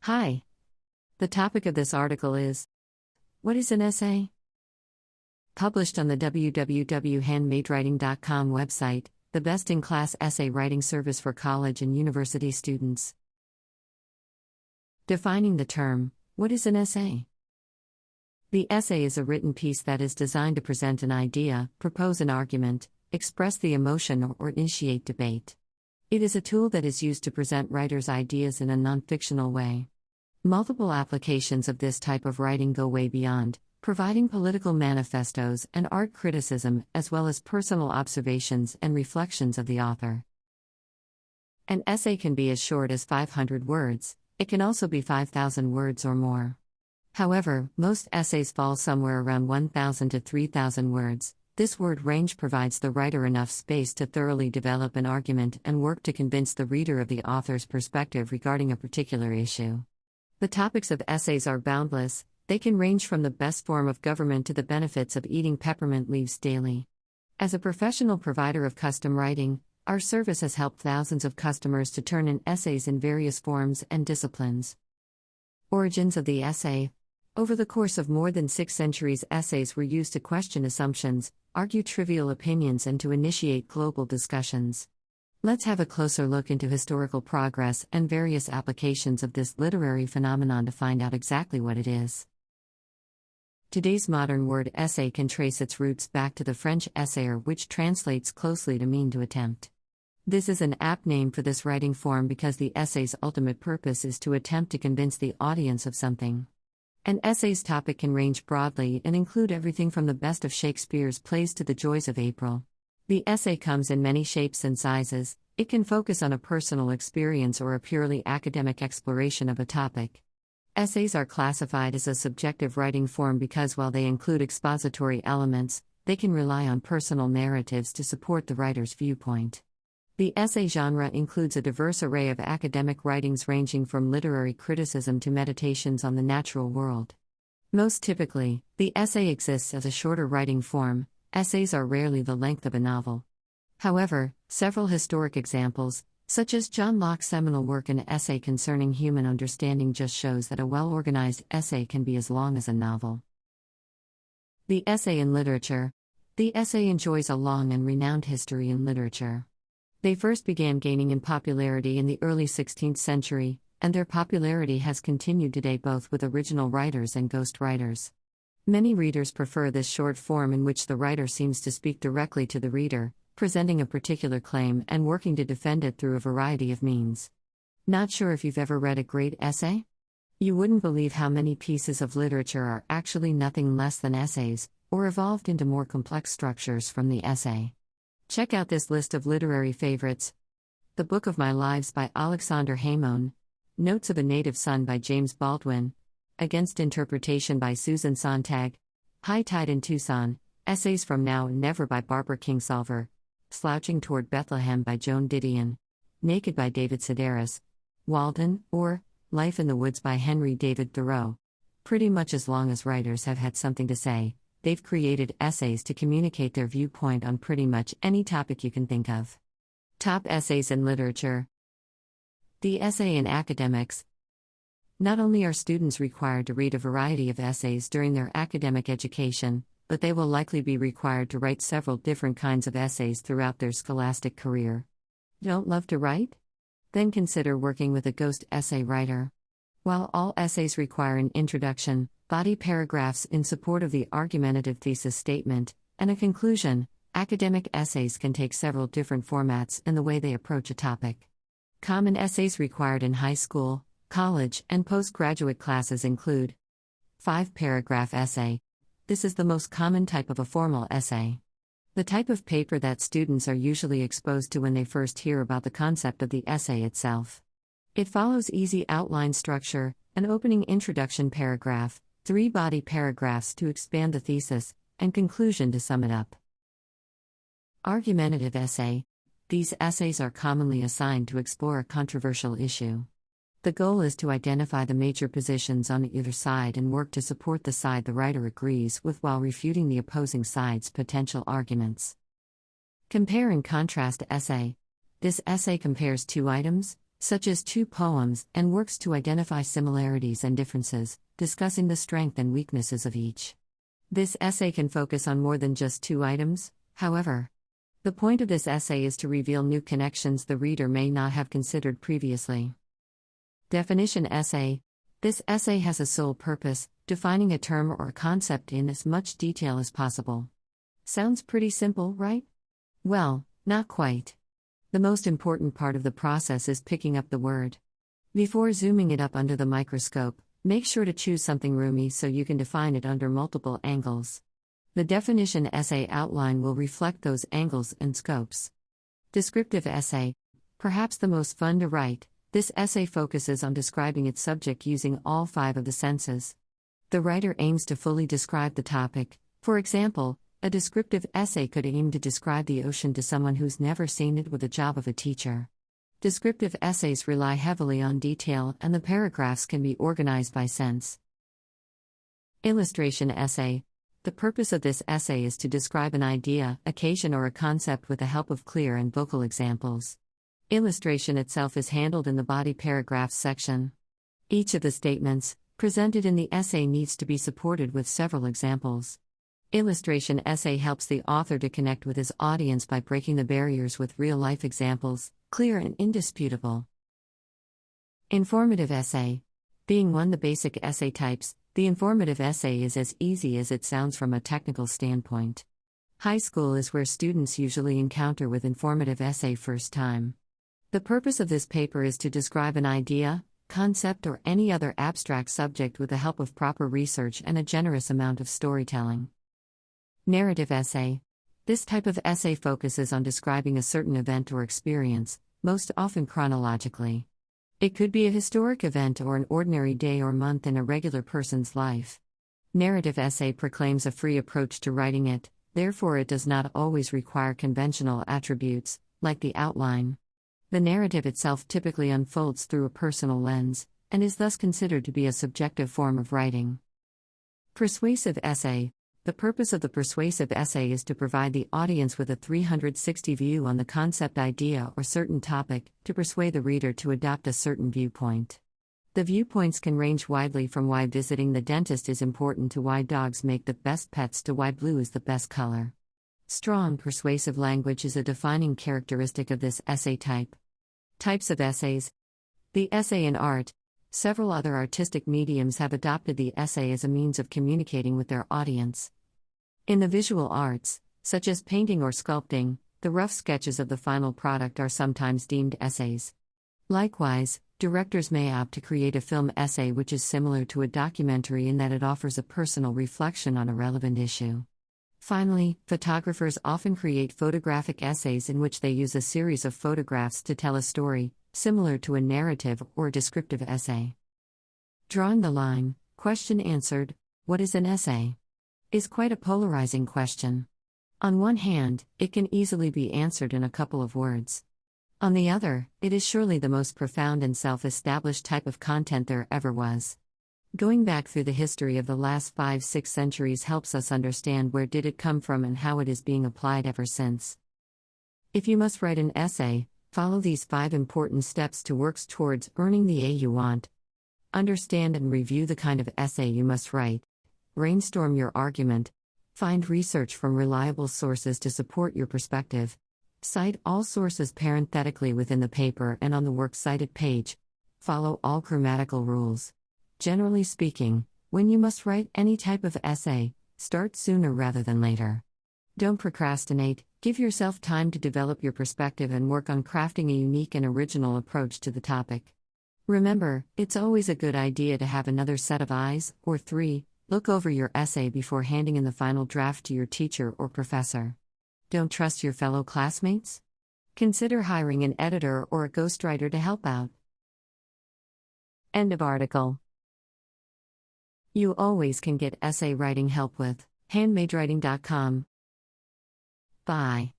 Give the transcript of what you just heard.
Hi. The topic of this article is, what is an essay? Published on the www.handmadewriting.com website, the best-in-class essay writing service for college and university students. Defining the term, what is an essay? The essay is a written piece that is designed to present an idea, propose an argument, express the emotion, or initiate debate. It is a tool that is used to present writers' ideas in a non-fictional way. Multiple applications of this type of writing go way beyond providing political manifestos and art criticism, as well as personal observations and reflections of the author. An essay can be as short as 500 words, it can also be 5,000 words or more. However, most essays fall somewhere around 1,000 to 3,000 words. This word range provides the writer enough space to thoroughly develop an argument and work to convince the reader of the author's perspective regarding a particular issue. The topics of essays are boundless. They can range from the best form of government to the benefits of eating peppermint leaves daily. As a professional provider of custom writing, our service has helped thousands of customers to turn in essays in various forms and disciplines. Origins of the essay. Over the course of more than 6 centuries, essays were used to question assumptions, argue trivial opinions, and to initiate global discussions. Let's have a closer look into historical progress and various applications of this literary phenomenon to find out exactly what it is. Today's modern word essay can trace its roots back to the French essayer, which translates closely to mean to attempt. This is an apt name for this writing form because the essay's ultimate purpose is to attempt to convince the audience of something. An essay's topic can range broadly and include everything from the best of Shakespeare's plays to the joys of April. The essay comes in many shapes and sizes. It can focus on a personal experience or a purely academic exploration of a topic. Essays are classified as a subjective writing form because while they include expository elements, they can rely on personal narratives to support the writer's viewpoint. The essay genre includes a diverse array of academic writings ranging from literary criticism to meditations on the natural world. Most typically, the essay exists as a shorter writing form. Essays are rarely the length of a novel. However, several historic examples, such as John Locke's seminal work An Essay Concerning Human Understanding, just shows that a well-organized essay can be as long as a novel. The essay in literature. The essay enjoys a long and renowned history in literature. They first began gaining in popularity in the early 16th century, and their popularity has continued today both with original writers and ghost writers. Many readers prefer this short form in which the writer seems to speak directly to the reader, presenting a particular claim and working to defend it through a variety of means. Not sure if you've ever read a great essay? You wouldn't believe how many pieces of literature are actually nothing less than essays, or evolved into more complex structures from the essay. Check out this list of literary favorites. The Book of My Lives by Alexander Hamon, Notes of a Native Son by James Baldwin, Against Interpretation by Susan Sontag, High Tide in Tucson, Essays from Now and Never by Barbara Kingsolver, Slouching Toward Bethlehem by Joan Didion, Naked by David Sedaris, Walden, or Life in the Woods by Henry David Thoreau. Pretty much as long as writers have had something to say, they've created essays to communicate their viewpoint on pretty much any topic you can think of. Top essays in literature. The essay in academics. Not only are students required to read a variety of essays during their academic education, but they will likely be required to write several different kinds of essays throughout their scholastic career. Don't love to write? Then consider working with a ghost essay writer. While all essays require an introduction, body paragraphs in support of the argumentative thesis statement, and a conclusion, academic essays can take several different formats in the way they approach a topic. Common essays required in high school, college, and postgraduate classes include 5-paragraph essay. This is the most common type of a formal essay. The type of paper that students are usually exposed to when they first hear about the concept of the essay itself. It follows easy outline structure, an opening introduction paragraph, 3 body paragraphs to expand the thesis, and conclusion to sum it up. Argumentative essay. These essays are commonly assigned to explore a controversial issue. The goal is to identify the major positions on either side and work to support the side the writer agrees with while refuting the opposing side's potential arguments. Compare and contrast essay. This essay compares 2 items, such as two poems, and works to identify similarities and differences, discussing the strengths and weaknesses of each. This essay can focus on more than just two items, however. The point of this essay is to reveal new connections the reader may not have considered previously. Definition essay. This essay has a sole purpose, defining a term or a concept in as much detail as possible. Sounds pretty simple, right? Well, not quite. The most important part of the process is picking up the word. Before zooming it up under the microscope, make sure to choose something roomy so you can define it under multiple angles. The definition essay outline will reflect those angles and scopes. Descriptive essay. Perhaps the most fun to write, this essay focuses on describing its subject using all 5 of the senses. The writer aims to fully describe the topic. For example, a descriptive essay could aim to describe the ocean to someone who's never seen it with the job of a teacher. Descriptive essays rely heavily on detail, and the paragraphs can be organized by sense. Illustration essay. The purpose of this essay is to describe an idea, occasion, or a concept with the help of clear and vocal examples. Illustration itself is handled in the body paragraphs section. Each of the statements presented in the essay needs to be supported with several examples. Illustration essay helps the author to connect with his audience by breaking the barriers with real-life examples, clear and indisputable. Informative essay. Being one of the basic essay types, the informative essay is as easy as it sounds from a technical standpoint. High school is where students usually encounter with informative essay first time. The purpose of this paper is to describe an idea, concept, or any other abstract subject with the help of proper research and a generous amount of storytelling. Narrative essay. This type of essay focuses on describing a certain event or experience, most often chronologically. It could be a historic event or an ordinary day or month in a regular person's life. Narrative essay proclaims a free approach to writing it, therefore it does not always require conventional attributes, like the outline. The narrative itself typically unfolds through a personal lens, and is thus considered to be a subjective form of writing. Persuasive essay. The purpose of the persuasive essay is to provide the audience with a 360 view on the concept, idea, or certain topic, to persuade the reader to adopt a certain viewpoint. The viewpoints can range widely from why visiting the dentist is important to why dogs make the best pets to why blue is the best color. Strong persuasive language is a defining characteristic of this essay type. Types of essays. The essay in art. Several other artistic mediums have adopted the essay as a means of communicating with their audience. In the visual arts, such as painting or sculpting, the rough sketches of the final product are sometimes deemed essays. Likewise, directors may opt to create a film essay which is similar to a documentary in that it offers a personal reflection on a relevant issue. Finally, photographers often create photographic essays in which they use a series of photographs to tell a story, similar to a narrative or a descriptive essay. Drawing the line, question answered, what is an essay? Is quite a polarizing question. On one hand, it can easily be answered in a couple of words. On the other, it is surely the most profound and self-established type of content there ever was. Going back through the history of the last 5-6 centuries helps us understand where did it come from and how it is being applied ever since. If you must write an essay, follow these 5 important steps to work towards earning the A you want. Understand and review the kind of essay you must write. Brainstorm your argument. Find research from reliable sources to support your perspective. Cite all sources parenthetically within the paper and on the works cited page. Follow all grammatical rules. Generally speaking, when you must write any type of essay, start sooner rather than later. Don't procrastinate, give yourself time to develop your perspective and work on crafting a unique and original approach to the topic. Remember, it's always a good idea to have another set of eyes, or 3, look over your essay before handing in the final draft to your teacher or professor. Don't trust your fellow classmates? Consider hiring an editor or a ghostwriter to help out. End of article. You always can get essay writing help with handmadewriting.com. Bye.